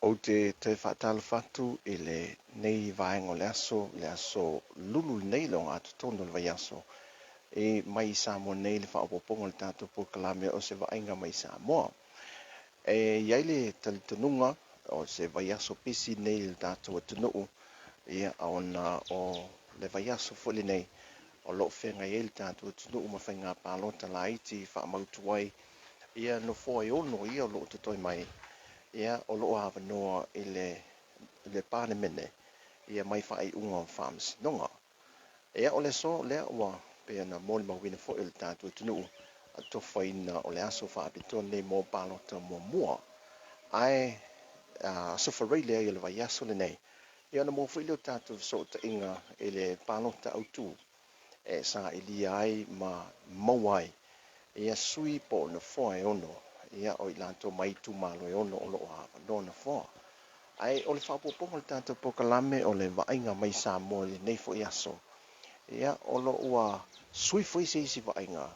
O te whaatala whatu i le nei vaenga o le aso lulu nei lo ngā tutono le vai aso. E mai i Samoa nei le whaopoponga le tātou po kalame o se vaenga mai Samoa. E iai le talitununga o se vai aso pisi nei le tātou atunuu. Ia aona o le vai aso fuli nei. O lo whenga i le tātou atunuu ma whainga pālota la iti whaamautuai. Ia no fōi ono ia o lo tutoi mai. Ia o lo hawa noa i le pāne mene. Ia mai whai unga o whams nonga. Ia o le so lea ua pe na mōli mawina fo i le tātou atunuu. A tofa ina o le aso whaapito nei mō pālota mua. Ai sofarei lea i le vai aso le nei. Ia na mō whaile o tātou so ta inga i le pālota autu. E sa ili ai ma mauai. Ia sui po na whae ono. Ia o i lanto mai tu malo e ono o loo hawa no na whae. Ai o le whapoponga le tātou pokalame o le vaenga mai Samoa le nei fo i aso. Ia o lo ua sui fo isi isi vaenga.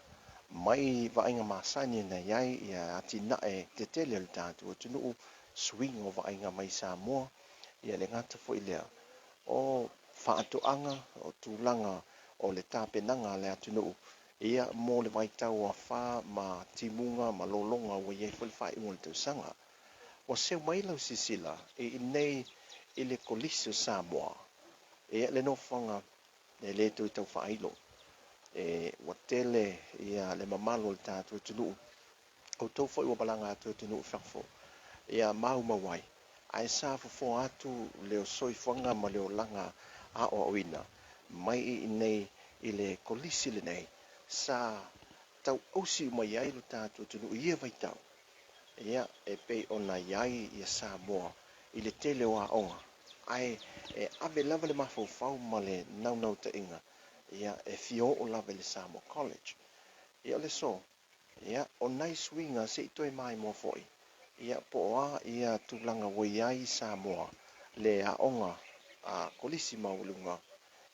Mai vaenga masani na iai ia ati nae te tele le tātou atunuu swing o vaenga mai Samoa. Ia le ngata fo i lea. O whaatoanga o tūlanga o le tāpenanga le atunuu. Ia mō le waitau a whā ma timunga ma lolonga wa iei fo le whai unga le tausanga. Wa seu mai lau sisila i nei i le Kolisi o Samoa. Ia le no whanga le le tui tau whailo. Wa tele ia le mamalo le tātou tunuu. O tau whai wa balanga atu tunuu whakfo. Ia mau mawai. Ai sa fo atu leo soi whanga ma leo langa a o oina. Mai i nei i le Kolisi le nei. Sa tau ausi mai ai lo tātou tunuu ia vai tau. Ia e pei ona iai ia Samoa i le tele o a onga. Ai e ave lava le mafau ma le nau ta inga. Ia e fio o lava le Samoa College. Ia le so. Ia o nai swinga se i toi mai mo foi. Ia po a ia tūlanga wa iai Samoa le a onga a Kolisi maulunga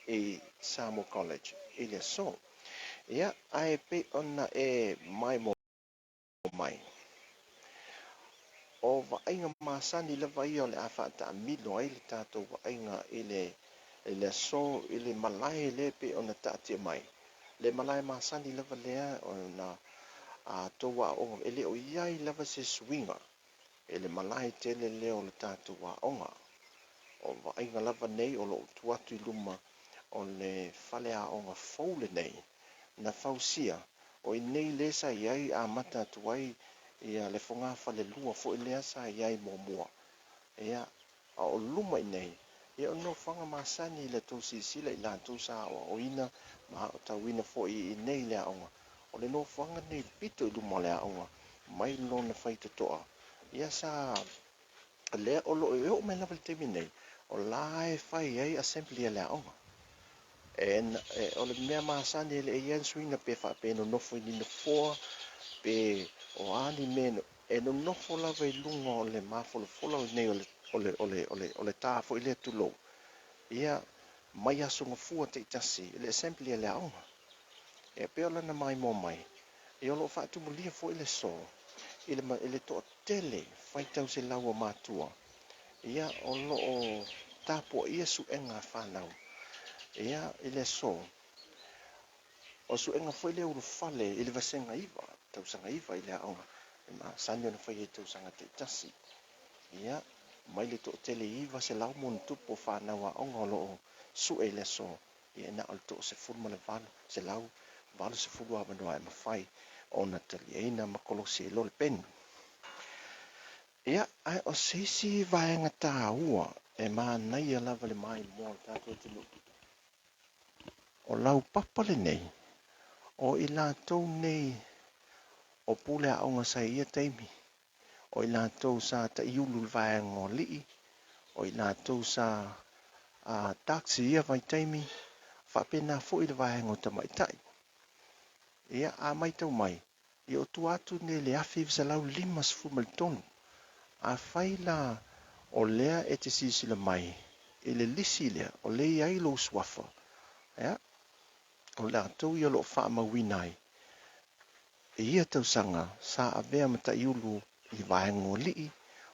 i Samoa College. I le so. Ia ai pe ona e mai mo mai. O vaenga masani le vai o le awhata milo ai le tātou vaenga i le so i le malai le pe ona tātia mai. Le malai masani le lea o na toa o ele o iai lava se swinga. E le malai tele leo le tātou wa onga. O vaenga lava nei o lo tuatu i luma o le whale a onga faule nei. Na fausia o i nei lesa iai a mata tuai ia le fonga fale lua fo i lea sa iai mua. Ia a o luma i nei. Ia o no whanga masani le tau sisila i la tau sa o ina ma o tau ina fo i nei lea onga. O le no whanga nei pito i luma lea onga. Mai lo na whaita toa. Ia sa lea o lo e o me level temi nei. O lae whai ei assembly lea onga. O le mea masani le ian swinga pe wha pe no nofo i nina foa pe o ani meno e no nofo lava i lunga o le mafolo fola o nei o le tāfo i le tulo. Ia mai aso ngafua te itasi le assembly lea onga. E pe o lana mai mo mai. E o lo wha tumulia fo i le so. I le toa tele whaitau se lau o mātua. Ia o lo o tāpua ia su enga whanau. Ia i le so. O su enga fwai le uru fale i le vasenga iwa. Tausanga iwa i le aonga. Ma sanyo na whai e tausanga te tasi. Ia mai le toa tele iwa se lau mon tupo whanau a onga o lo o su e le so. Ia na o le toa se furma le valo. Se lau valo se furu a manoa e mawhai. O na tali eina ma Kolisi e lo le pen. Ia ai o sisi vaenga tā ua e maa nai a lava le mai mua tātou tunu. O lau papale nei. O i lātou nei o pule a onga sa ia teimi. O i lātou sa ta iulu vaenga o lii. O i lātou sa taksi ia vai teimi. Whapena fo i le vaenga o tamaitai. Ia a mai tau mai. I o tu atu ne le afi visa lau 5 tonu. A whaila o lea e te sisila mai. I le lisi lea o le iai lo swafa. Ia. O le atou i o lo wha mawinai. E ia tau sanga sa a vea mata iulu i vaenga o lii.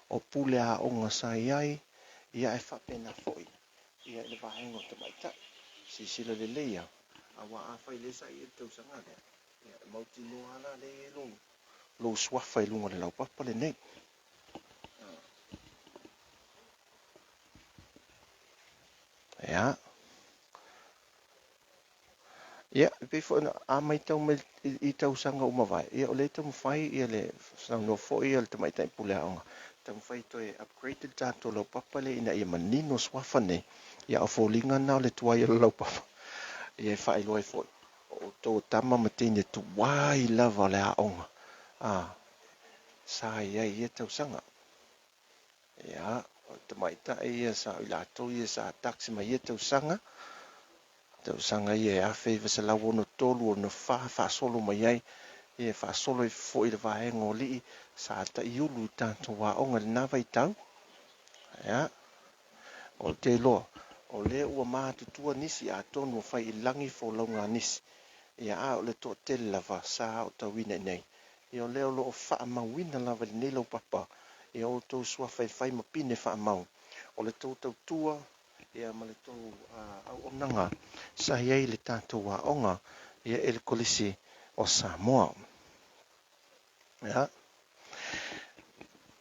o pule a onga sa iai, ia e whapena foi, ia le vahengo te maita, si sila le leia, a wa a whai le sa i e tau sanga lea, ia e mauti noa ala le e lo swafa i lunga le lau papa le nei. Ia, ia, pe fo na a mai tau me I tau sanga uma vai, ia o le tau mwhai, ia le sang no fo ia le te maita I pule a onga, tau mwhai to e upgraded tato lau papa le ina ia manino swafa nei, ia o fōlinga na le tuai o lau papa, ia e whai loe fo, o tō tama matene tu wai lava le a onga, sa ia tau sanga, ia, o te maita ia sa I lato ia sa taksi ma ia tau sanga ia e awhi vasa lau ono tolu o na wha solo mai ai, ia wha solo I fo I le vahenga o lii, sa ta I ulu I tātou wā onga le nawa I tau, ia, o te loa, o le ua mātutua nisi a tonu o whai I langi fo launga nisi, ia a o le tō tele lava sa o tau wina nei, ia o leo lo o wha mawina lava le nei lau papa, ia o tau sua whai ma pine wha mau, o le tau tau tua, ia ma le tau au onanga, sa iei le tātou wā onga, ia e le kolisi o Samoa. Ia,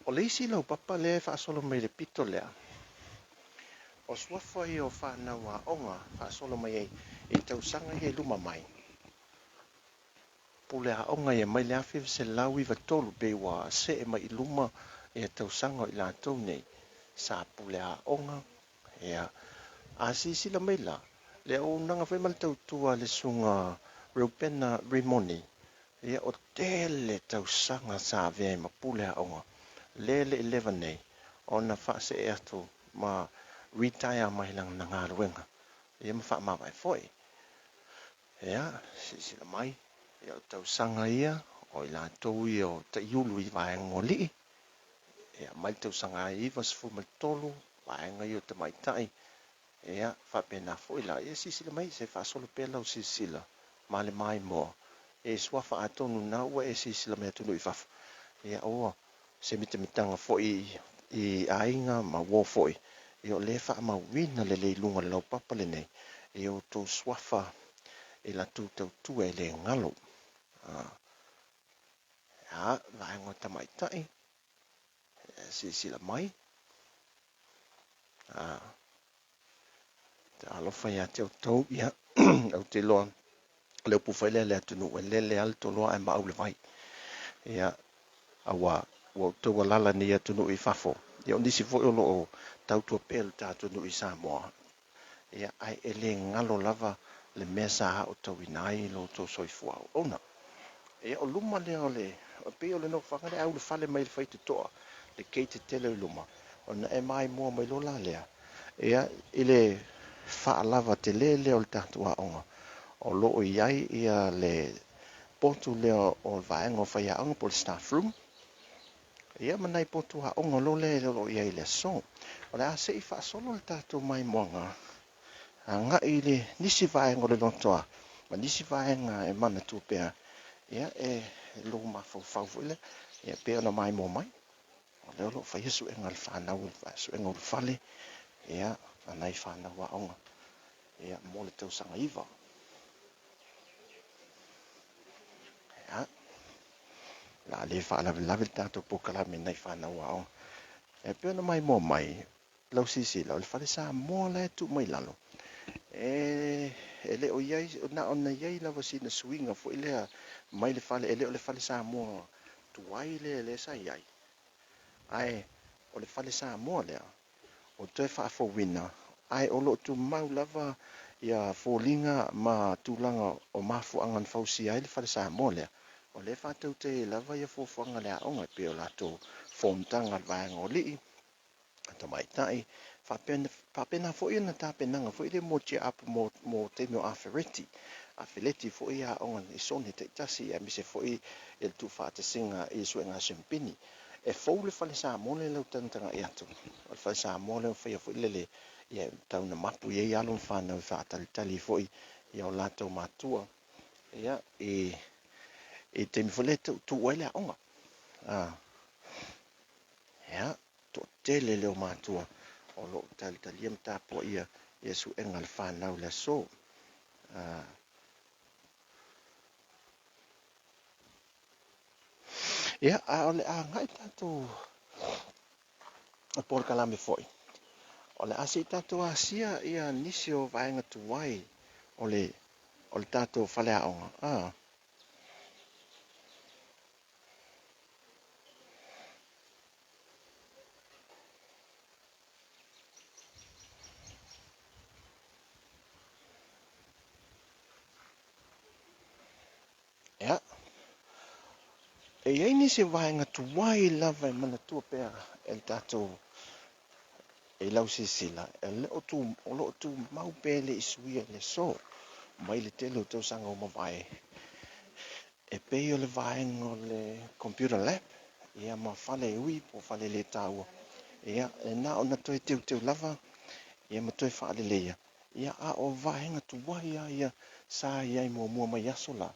o le isi lau papa le wha solo mai le pito lea, o swafa I o wha na wā onga, wha solo mai ei, I tau sanga I luma mai. Pule a onga ia mai le awhi se lau I vatolu be wa se e mai I luma ia tau sanga I lātou nei, sa pule a onga, ia, a sila mai la, le o nanga whai mal tau tua le sunga Rupena Rimoni, ia o tele tau sanga sa vea ma pule a onga, le 11 nei, o na wha se e atu ma retire mai lang na ngā ruenga, ia ma wha mawai foi, ia, sila mai, ia o tau sanga ia, o I lātou ia o ta iulu I vaenga o lii, ia mai tau sanga I vasfu mai tolu, vaenga I o te mai tai, ia whapena foi la, ia sisila mai se whasolo pēlau sisila, ma le mai moa, e swafa atonu na ua e sisila mea tunu I whafu, ia oa, se mitanga foi I ainga ma wo foi, ia o le wha ma wina le lunga le lau papa le nei, ia o tō swafa, e la tū tau tua e le ngalo, ia, vaenga tamai tai, sisila mai, te alofa ia te tau ia au te loa leo pufaile le atunu e lele alto loa e maau le vai ia awa wa tau lala ni atunu I fafo ia o nisi fo lo o tau tua pel ta atunu I Samoa ia ai ele ngalo lava le mesa o tau inai lo to soifua ona ia o luma le o pe o le no fanga le au le fale mai le fai te toa le keite tele luma ona e mai mo mai lo la lea ia ile fa lava te lele o le tatua onga o loo iai ia le potu leo o vaenga o whaia anga po le staff room ia manai potu ha onga lo le lo iai le so o le ase I wha solo le tatua mai moanga a nga I le nisi vaenga o le lotoa ma nisi vaenga e mana tupea ia e lo ma fau ile ia pe ona mai mo mai o leo lo whaia su enga le whanau su enga o le fale ia anai whanau a onga ia mo le tau sanga iwa ia la le fa la tato pokala me nai whanau a onga e pe ona mai mo mai lau sisi lau le fale sa mo le tu mai lalo e le o iai na ona iai la wasina swinga fo ile mai le fale ele o le fale sa mo tu ai le sa iai ai o le fale sa mo le o te fa fo wina ai o lo tu mau lava ia folinga ma tulanga o mafu angan fausi ai le fale sa mo le o le fa tau te lava ia fo fanga le onga pe o lato fontanga vaenga o lii ta mai tai fa pena fo ia na ta penanga fo ile mo che up mo te mo afereti fo ia onga I sone te tasi e mi se fo I il tu fa te singa I suenga sempini e fo le fale sa mo le tantanga ia tu o fale sa mo le fo ile ia tau na mapu ia alo fa na fa tali fo ia o lato matua ia e te mi fole tu wele onga ia tele leo mātua o lo tali matapo ia su enga le whanau le so. Ia, ole a ngai tātou por kalame foi. Ole asi tātou asia ia nisi o vaenga tuwai ole tātou whale aonga. Ia, e iei nisi vaenga tuwai lava mana tua pēra el tātou e lau sisila. E leo tu mau pēle isuia le so. Mai le tele o tau sanga o mawai. E pei o le vaenga o le computer lab. Ia ma fale ui po fale le tāua. Ia, e na o na toi teu lava. Ia ma toi whaale leia. Ia a o vaenga tuwai a ia sa iai mua mai aso la.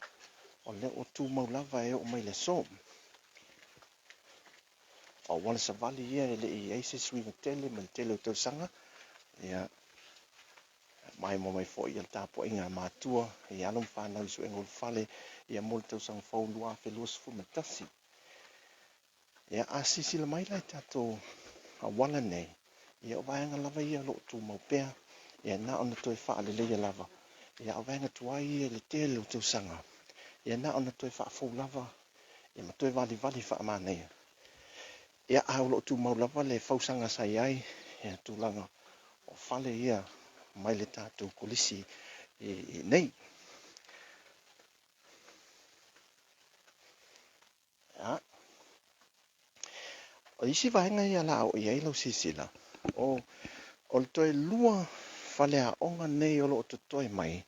O le o tu mau lava e o mai le so. O wala sa vali ia e le i eise sui ma tele o tau sanga. Ia, mai mo mai fo ia tapo inga matua. Ia alum whanau isu engol fale. Ia mol tau sanga fau lua fe lua sifu matasi. Ia asisi la mai lai tato a wala nei. Ia o vaenga lava ia lo tu mau pea. Ia na ona toi wha le leia lava. Ia o vaenga tuai ia le tele o tau sanga. Ia na ona toi wha fau lava. Ia ma toi vali wha manea. Ia au lo tu mau lava le fau sanga sai ai. Ia tu langa o fale ia mai le tātou kolisi nei. Ia. O isi vaenga ia la o iei lau sisila. O le toi lua fale a onga nei o lo to toi mai.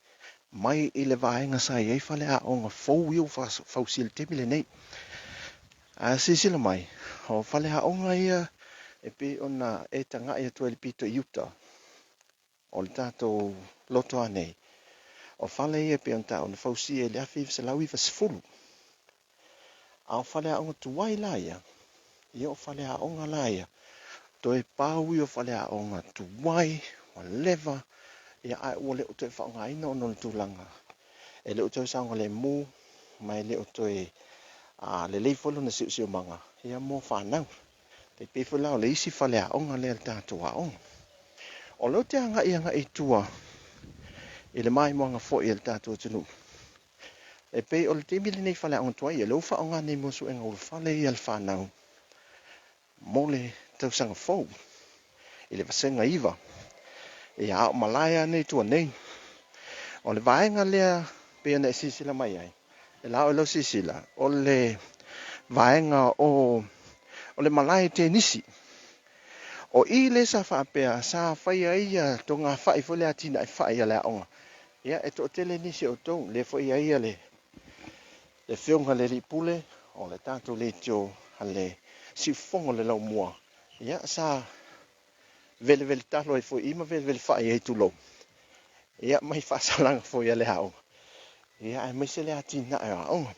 Mai i le vaenga sa iei fale a onga fau iu fau sil temile nei. A sisila mai. O fale a onga ia e pe ona e tanga ia tua le pito iuta. O le tātou loto anei. O fale ia pe on ta ona fau si e le afi se lau i vasfulu. A o fale a onga tuwai la ia. Ia o fale a onga la ia. Toi pau i o fale a onga tuwai, o leva. Ia ai ua le o toi whaonga ina o non tūlanga. E le o toi saonga le mū, mai le o toi le leifolo na siu manga. Ia mō whanau. Te pefula o le isi fale a onga le tātou a onga. O leo te anga i tua, i le mai moanga fo i le tātou tunu. E pe o le temili nei fale a onga tuai, e leo whaonga nei mosu enga o le fale i al whanau. Mole tausanga fou. I le vasenga iwa. E a o malaya nei tua nei. O le vaenga lea pe ana e sisila mai ai. E lao e lau sisila. O le vaenga o le malaya te nisi. O i le sa whaapea sa whaia ia to ngā whai fole atina e whai a lea onga. Ia e to tele nisi o tau le whaia ia le whionga le ripule o le tātou le tio le si fongo le lau mua. Ia sa vele talo e fo ima vele whai e tu lo. Ia mai whasalanga fo ia le hao. Ia e mai se le atina e a onga.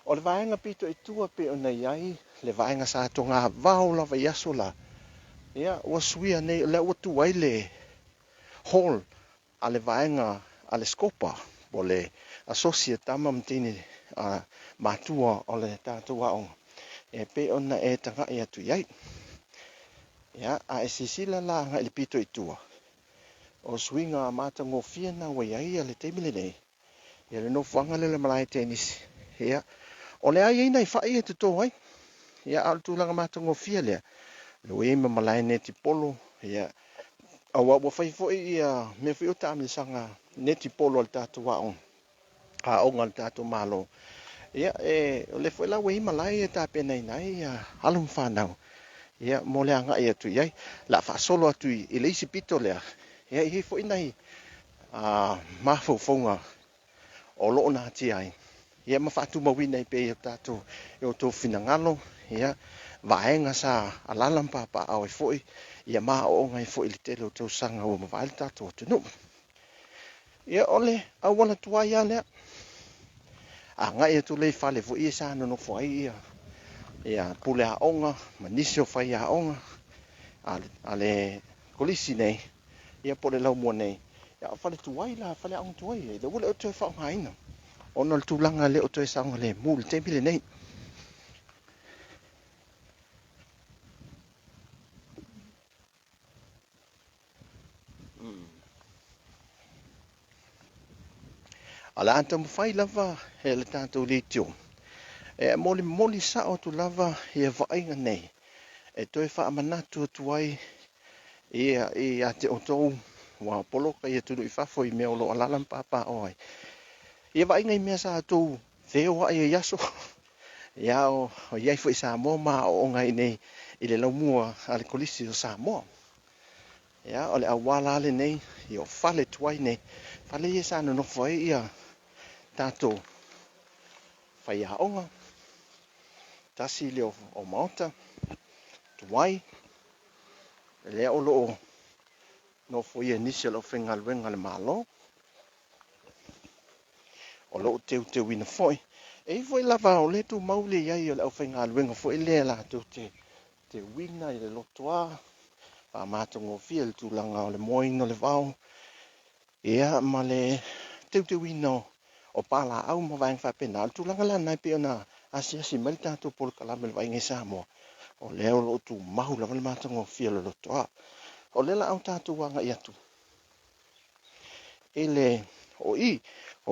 O le vaenga pito e tua pe o nei ai, le vaenga sa to ngā vau lava yaso la. Ia ua suia nei, le ua tuai le hall a le vaenga a le skopa, o le associate tama mtini matua o le tātua onga. E pe ona e tanga i atu iai. Ia a e sisila la nga i le pito e tua. O swinga mata ngofia na wa iai a le temile nei. Ia le no whanga le malai tenisi. Ia o le ai ina i whai e tuto ai. Ia al tūlanga mata ngofia lea. Lo e ma malai neti polo. Ia awa wa whai fo ia me fio tamile sanga neti polo al tātua on. A onga al tātua malo. Ia e le fo la we malai e tape nei nai alum whanau. Ia mo le anga i atu iai. La wha solo atu i le isi pito lea. Ia i fo inai mawhauwhaunga o loo nā ti ai. Ia mawhatu mawina i pe i tātou i o tō whinangalo. Ia vaenga sa alalampa pa au i foi. Ia maa o ngai foi li tele o tō sanga o mawhaile tātou o tunu. Ia ole awala tuai a lea. A ngai atu lei whale fo i sa no fo ai ia. Ia pule a onga, manisi o whai a onga. ale kolisi nei ia po le lau mua nei ia fale tuai la fale ang tuai le wole o toe whaongaina ona le tūlanga le o toe saunga le mu le tempi le nei ala anta mawhai lava he le tātou le tio e moli sa o tu lava ia Vaaiga nei e toe whaamanatu tuai ia te otou wa poloka ia tunu i whafo i mea o lo alalam papa oi ia Vaaiga i mea sa tou theo ai yaso ia o iai fo i Samoa ma o ngai nei i le laumua a le kolisi o Samoa ia o le awala le nei i o fale tuai nei fale ia sa no nofo ai ia tātou whai aonga tasi le o maota tuai le o lo nofo ia nisi lo whenga luenga le malo o lo te wina foi e foi lava o le tu maule ia o le whenga luenga foi le la tu te wina i le lotoa pa matongo fia le tūlanga o le moino le vau ia ma le te wina o pala au ma vaeng whapena le tūlanga la nai pe ona asiasi mai tātou polo kalame le vainga i Samoa o leo lo tu mahu lava le matongo fia le lotoa o le la au tātou wanga i atu ele o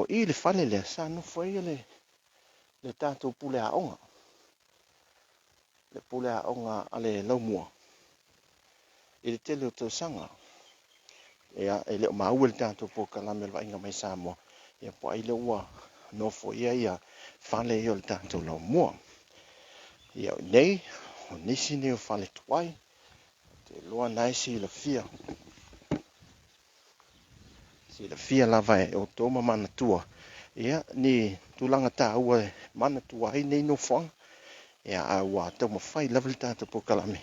i le fale le sa no foi le tātou pule aonga le pule aonga ale laumua i le tele o tau sanga ia ele o maua le tātou polo kalame le vainga mai Samoa ia po ai le ua no foi ia fale i o le tātou laumua ia nei o nisi ni o fale tuai te loa naisi la fia si la fia lava e o toma mana tua ia ni tulanga ta ua mana tua ai nei no fong ia a ua tau mawhai lava le tātou pokalame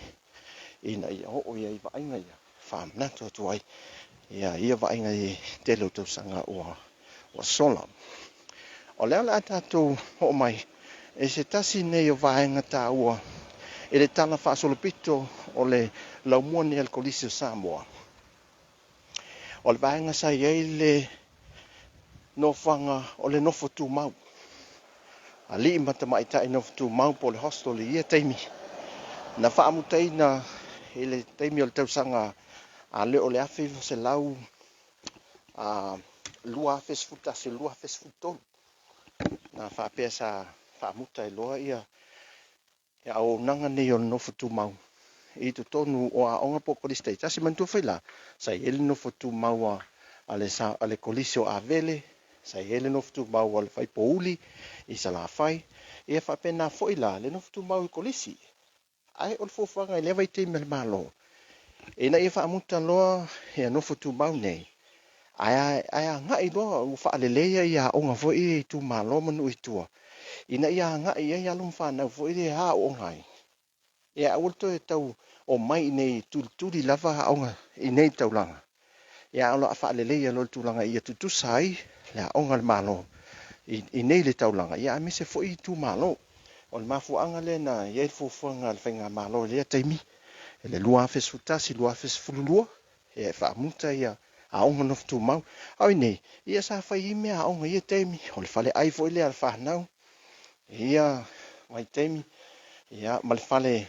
ina ia o ia i Vaaiga ia whaamna tua tuai ia Vaaiga i tele o tau sanga ua sola o lea la tātou ho mai e se tasi nei o Vaaiga ta ua e le tala whaasolopito o le laumua ni al kolisi o Samoa o le Vaaiga sa iai le nofanga o le nofo tu mau a li mata mai ta i nofo tu mau po le hostel ia taimi na whaamutai na i le taimi o le tausanga a le o le afi se lau a lua afes futa se lua afes futol na whaapea sa whaamutai loa ia o nanga nei o le nofo tu mau i tu tonu o a onga po kolisi tai tasi mantua whaila sa i ele nofo tu mau ale kolisi o avele sa i ele nofo tu mau ale whai pouli i sa la whai ia whapena whaila le nofo tu mau i kolisi ai o le fofanga i lewa i te me le malo e na ia whaamuta loa ia nofo tu mau nei ai a ngai loa u whaaleleia ia onga fo i tu malo manu i tua ina ia ngai ia alum whanau fo i ha o ngai ia awulto e tau o mai nei tuli lava aonga i nei taulanga. Ia alo a whaaleleia lo tūlanga ia tutusai le aonga le malo i nei le taulanga. Ia a mise fo i tu malo. O le mafuanga le na ia il fufuanga le whainga malo le taimi. E le lua afes futasi, lua afes fululua. Ia e whaamuta ia aonga nof tu mau. Au nei, ia sa whai ime aonga ia taimi. O le whale ai fo i le al whanau. Ia mai taimi. Ia ma le whale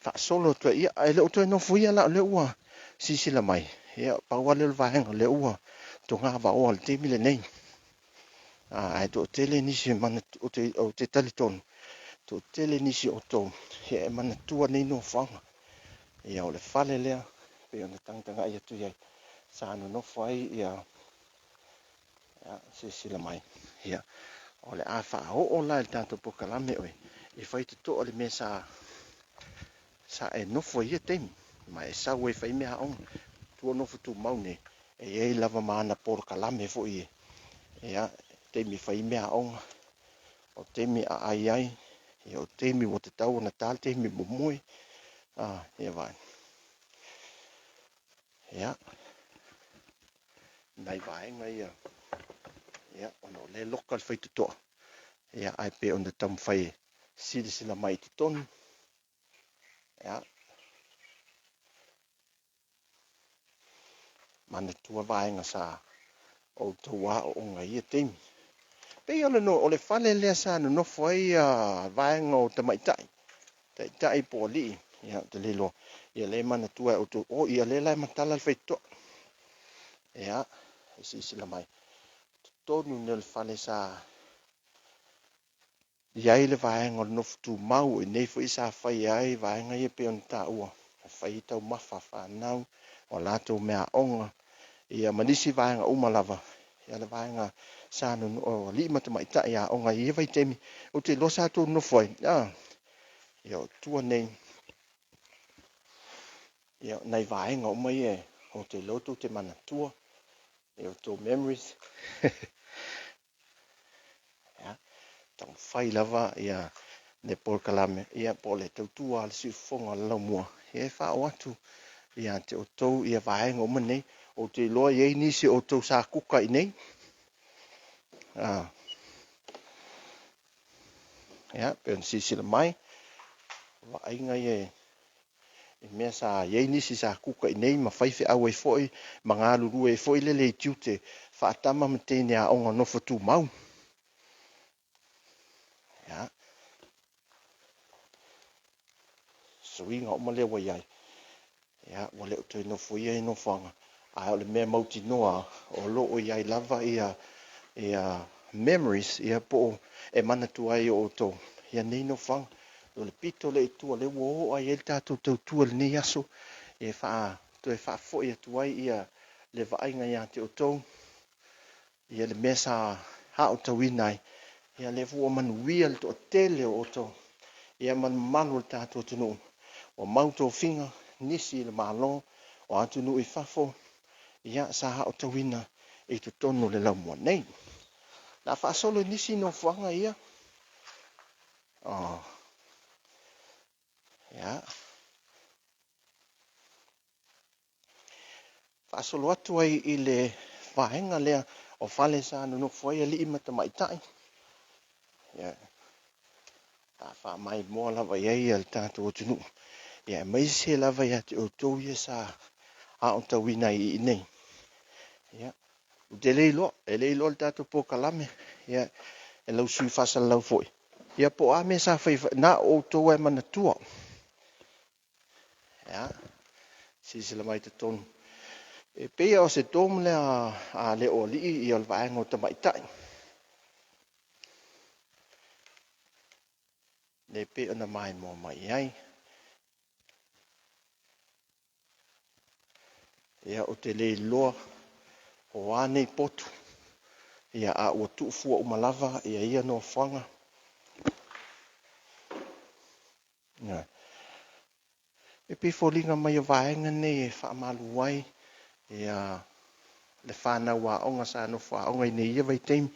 fa solo to ia le to no fuia la le ua sisila mai ia pa wale le vaenga le ua to nga va o te mile nei ai to tele ni si man o te taliton to tele ni si o to ia man tua nei no fanga ia o le fale le pe ona tanga ia tu ia sa no fai ia sisila mai ia o le afa o la tanto pokalame oi e fai to o le mesa sa e nofo ia temi ma e sa we fai mea on tu nofo tu maune e lava mana por kalame fo i temi fai mea on o temi ai e o temi o te tau na tal temi mo vai nai vai ngai ono le local fai to ai pe on the tam fai sila mai ton ia mana tua vaenga sa o tua o ngai temi pe ole no ole fale le sa no foi vaenga o te maitai te tai poli ia te lelo ia le mana tua o ia le la matala le feito ia si la mai tonu nel fale sa ia ile vaenga no tu mau e nei foi sa fai ai vaenga ia pe on ta ua fai tau mafa fa nau o lato mea onga ia manisi vaenga uma lava ia le vaenga sa no o li mata mai ta ia onga ia vai temi o te losa to no foi ia tua nei ia nei vaenga o mai e o te loto te mana tua ia to memories ia tau fai lava ia ne por kalame ia pole tau tua al si fonga la mua e fa o atu ia te o tau ia vaenga o mane o te loa ye nisi o tau sa kuka i nei ia pe si sila mai Vaaiga e mea sa ye nisi sa kuka i nei ma fai fe au e foi manga lulu e foi le tiute fa tama mte ne a onga no fotu mau ia swinga o male wa ia ia wale o te no foi e no fanga a le mea mauti noa o lo o ia lava ia memories ia po e mana tu ai o to ia nei no fanga o le pito le tu le wo ai el tatu tu le nei aso e fa to e fa fo ia tu ai ia le Vaaiga ia te o to ia le mesa ha o to winai ia le fu man wiel to tele o to ia man manu tatu tunu o mauto finga nisi le malo o atu nu I fafo ia sa ha o to wina e to tonu le la mo nei la fa solo nisi no fanga ia ia fa solo atu ai I le Vaaiga lea o fale sa no foi ali mata mai tai ia ta fa mai mo la vai ai al tatu tunu ia mai se la vai ati o to ia sa a o to wina I nei ia o te leilo le tatu po kalame ia e lau sui fasa lau foi ia po a me sa fai na o to e mana tua ia si la mai te tonu e pe o se tom le a le o li I o Vaaiga o te mai tai le pe ona mai mo mai ai ia o te leilo o ane potu ia a o tu fu o malava ia no fanga ia e pe folinga mai o Vaaiga nei e fa malu ai ia le fana wa onga sa no fa onga I nei ia vai tem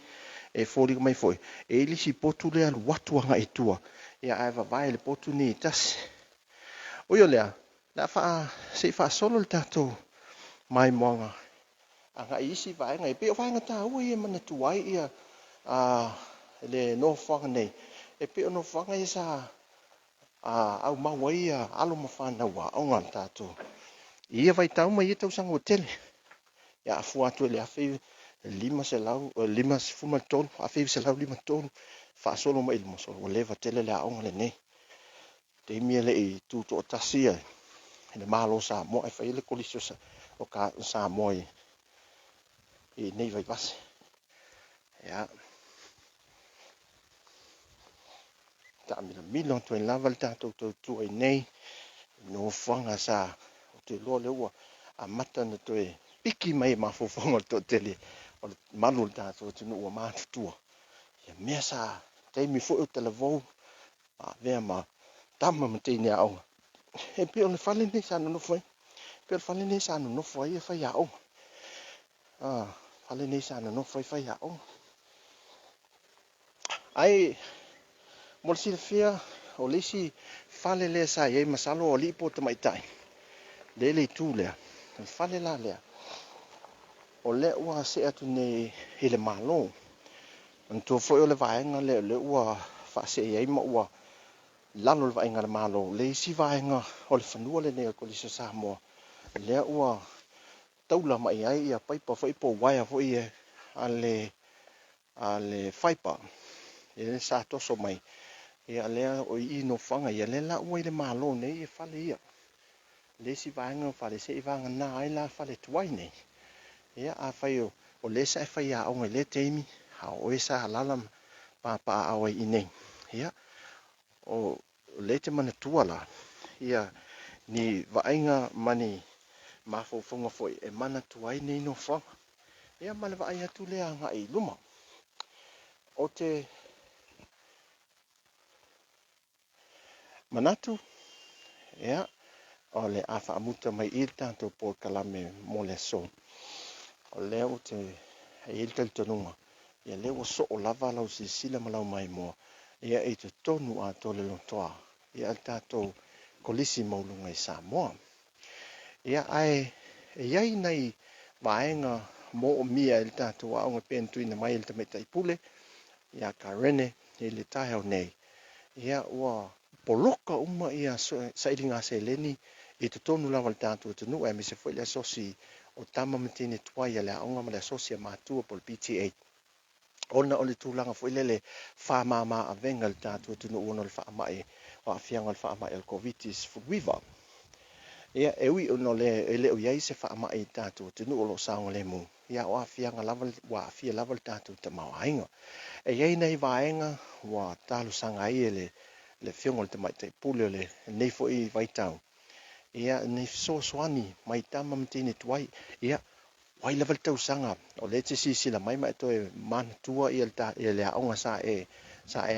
e folinga mai foi e lisi potu le al watu anga I tua ia ai va vai le potu ni tas o yo lea la fa se fa solo le tato mai monga anga isi Vaaiga e pe o Vaaiga ta ua ia mana tuai ia le no fanga nei e pe no fanga ia sa au mau ai alo ma fana wa onga tato ia vai tau mai ia tau sanga hotel ia fu atu le afi lima se fuma tonu afi se lau lima tonu fa solo mai le mosolo o leva tele le onga le nei te mia le I tu to tasia le malo sa mo e fai le Kolisi o ka sa mo I nei vai vas ia ta milo to lava le tato tu ai nei no fanga sa o te lo le ua a mata na to e piki mai ma fo fonga to tele o le malu tato tu no ma tua ia mea sa te mi fo o televo vea ma tama mte ni au e pe o fale ni sa no foi pe fale ni sa no foi e fai au fale ni sa no foi fai au ai mo si fia o lisi fale le sa ye masalo o lipo te mai tai le tu le fale la le o le ua se atu nei hele malo anto foi o le Vaaiga le ua fa se ye ma ua lalo le vainga le malo le si vainga o le fanua le ne ko le Samoa le ua taula mai ai ia paipa foi po waia foi ale faipa e sa toso mai ia le o I no fanga ia le la ua le malo nei e fale ia le si vainga fale se vanga na ai la fale tuai nei ia a fai o le sa fai a o le teimi ha o esa halala pa au I nei ia o le te mana tuala ia ni vainga mani mafofonga foi e mana tuai nei no fanga ia male vainga tu le anga I luma o te manatu ia o le afa amuta mai I tanto po kalame mo le so o le o te il tel tonunga ia le o so o lava lau sila malau mai mo ia e te tonu a tole lo toa ia tato kolisi maulunga I Samoa ia ai iai nei vaenga mo o mia il tato a unga pentu ina mai il te metai pule ia ka rene I le taihau nei ia ua poloka uma ia sairinga se leni I te tonu lava le tato te nu e mi se foi le asosi o tama matini tuai ia le aonga ma le asosi a matua po le PTA ona o le tūlanga foi lele whamama a venga le tato te nu ona le whaamai o a fianga le whaamai el covitis fuwiva ia e ui ono le o iai se whaamai tato te nu o lo saonga le mu ia o a fianga lava wa a fia lava le tato te mawainga e iai nei vaenga wa talo sanga I le fionga le te mai te pule le nei foi vaitau ia nei soani mai tama mtini tuai ia wai level tau sanga o le te sila mai mai to e man tua I le aonga sa e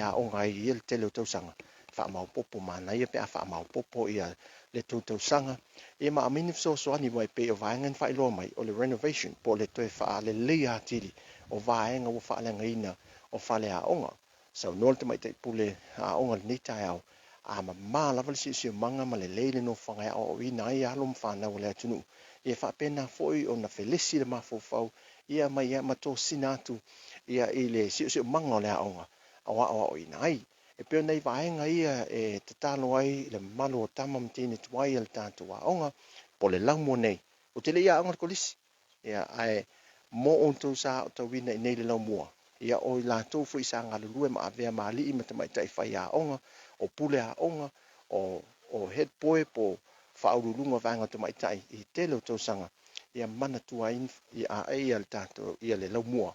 aonga I le tele tau sanga fa mau popo mana ia pe fa mau popo ia le tau sanga e ma amini soani mai pe o vaenga fa ilo mai o le renovation po le to e fa le le atili o vaenga o fa le ngaina o fa le aonga so no te mai te pule aonga ni tai au a ma lava le si manga ma le leile no fanga o ina ia alum fana o le tunu ia fa pena foi ona felisi le mafofau ia mai ia mato sinatu ia ile si manga o le aonga awa o ina ai e pe nei vaenga ia e te talo ai le malo o tama mtini tuai el tatu aonga po le laumo nei o te le ia aonga kolisi ia ai mo on to sa o to wina nei le laumua ia o la to foi sa ngalulu ma ave mali I mata mai tai fai aonga o pule aonga o head boy po whaurulunga vanga te mai tai I te leo tausanga ia mana tuain I a ai al tato ia le laumua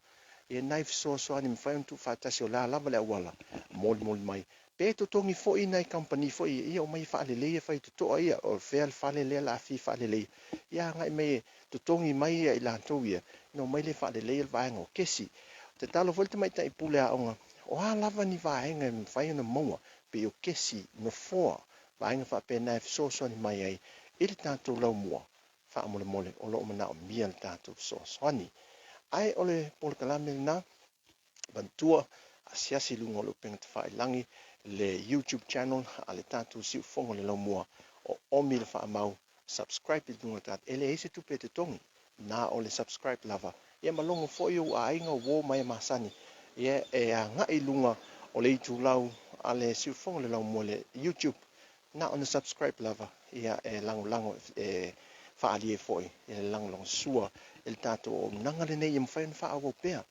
ia naif so ani mwhauntu whatasi o la lava le awala mol mai pe to tongi fo I nei company fo ia o mai whaale leia whai to toa ia o whea whaale lea la fi whaale leia ia ngai mai to tongi mai ia I la tau ia no mai le whaale leia vanga o kesi te talo volte mai tai pule aonga o a lava ni vaenga mwhai na maua pe o kesi no foa vaenga wha pe naif so ani mai ai I le tātou lau mua wha mole o loo mana o mia le tātou soani ai ole pol kalame na bantua asiasi lunga o le penga te whailangi le YouTube channel a le tātou siu fongo le lau mua o omi le wha mau subscribe I lunga tātou ele eise tupe te tongi na o le subscribe lava ia malongo foi o a inga wo mai masani ia e a ngai lunga o le itu lau a le siu fongo le lau mua le YouTube na on the subscribe lava ia e lango e whaalie foi e lango sua el tato o nanga le nei mwhaen wha au pea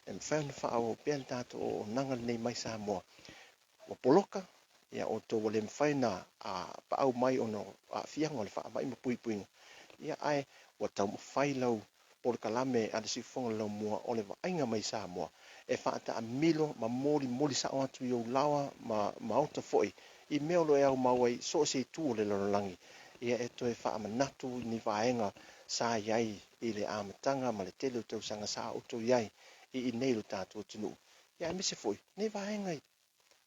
e mwhaen wha au pea el tato o nanga le nei mai Samoa o poloka ia o to le mwhaena a pa au mai ono a fianga o le wha mai ma puipuinga ia ai o tau mwhai lau por kalame a le sifonga lau mua o le vainga mai Samoa e whaata a milo ma moli sa o atu I o lawa ma ota foi I meolo e au mawai so se tu le lorangi ia e toe wha amanatu ni vaenga sa iai I le amatanga ma le tele tau sanga sa auto iai I nei lo tātou tunu ia me se foi nei vaenga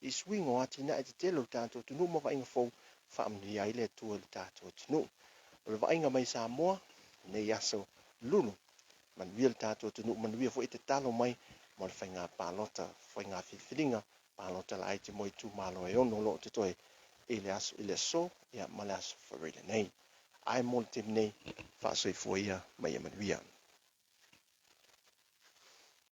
I swingo ati na e te tele tātou tunu ma vaenga fau wha amani iai le tu le tātou tunu o le vaenga mai Samoa nei aso lulu manuia le tātou tunu manuia foi te talo mai mo le whainga pālota whainga whiwhiringa palota la ai te moi tu malo e ono lo te toi ile so ia male aso wharere nei ai mo te nei wha soi fuia mai e manuia